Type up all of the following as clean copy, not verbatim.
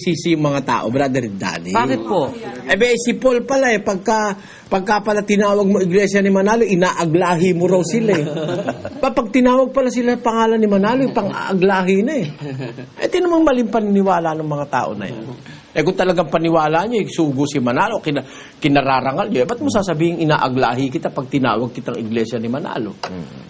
sisi mga tao, Brother Danny. Bakit po? Si Paul pala pagka pala tinawag mo Iglesia ni Manalo, inaaglahi mo raw sila Pag tinawag pala sila pangalan ni Manalo, pang-aaglahi na tinamang maling paniniwala ng mga tao na yan. Kung talagang paniwala niyo, sugo si Manalo, kinararangal niyo, ba't mo sasabihin inaaglahi kita pag tinawag kitang Iglesia ni Manalo?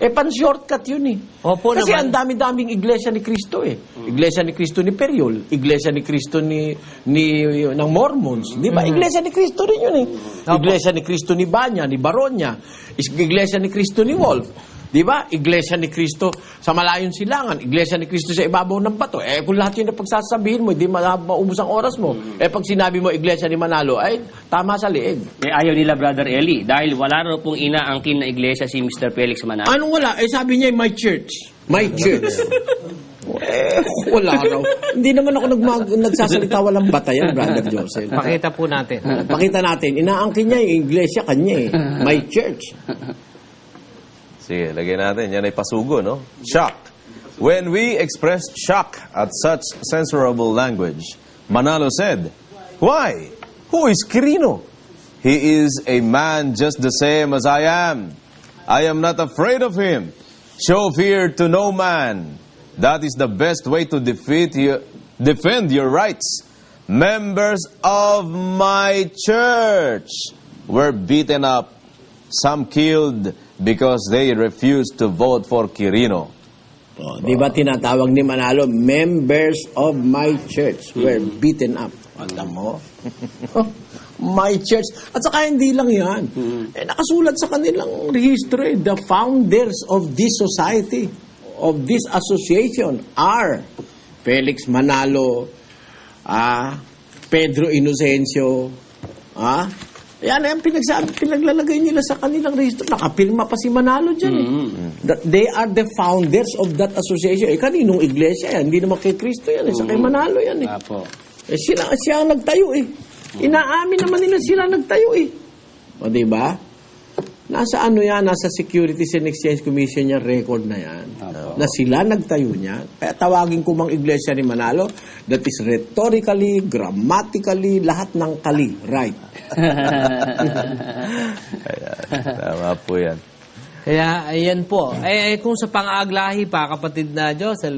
Pan-shortcut yun Opo, Kasi naman. ang dami-daming Iglesia ni Cristo Iglesia ni Cristo ni Periol, Iglesia ni Cristo ng Mormons, di ba? Iglesia ni Cristo rin yun Iglesia ni Cristo ni Banya, ni Baronia, Iglesia ni Cristo ni Wolf. Di ba? Iglesia ni Cristo sa Malayong Silangan, Iglesia ni Cristo sa ibabaw ng bato. Kung lahat yun na pagsasabihin mo, hindi maubos ang oras mo. Pag sinabi mo Iglesia ni Manalo, tama sa liig. Ayaw nila, Brother Eli, dahil wala raw pong inaangkin na iglesia si Mr. Felix Manalo. Anong wala? Sabi niya, my church. My church. Wala raw. Hindi naman ako nagsasalita walang batayan, Brother Joseph. Pakita po natin. Pakita natin. Inaangkin niya yung iglesia kanya My church. Sige, lagyan natin. Yan ay pasugo, no? Shock. When we expressed shock at such censorable language, Manalo said, "Why? Who is Quirino? He is a man just the same as I am. I am not afraid of him. Show fear to no man. That is the best way to defend your rights. Members of my church were beaten up, some killed because they refused to vote for Quirino." Di ba tinatawag ni Manalo, members of my church were beaten up. Alam mo? My church. At saka hindi lang yan. Nakasulat sa kanilang rehistro the founders of this society, of this association are Felix Manalo, Pedro Inocencio, yan ang pinaglalagay nila sa kanilang rehistro. Nakapirma pa si Manalo dyan That they are the founders of that association. Kaninong iglesia yan? Hindi naman kay Cristo yan sa kay Manalo yan Apo. siya ang nagtayo Inaamin naman nila sila nagtayo O diba? Nasa yan? Nasa Securities and Exchange Commission yung record na yan. Na sila nagtayo niya. Kaya tawagin ko mang iglesia ni Manalo, that is rhetorically, grammatically, lahat ng kali. Right. Tama po yan. Kaya, ayan po. Kung sa pang-aaglahi pa, kapatid na Josel,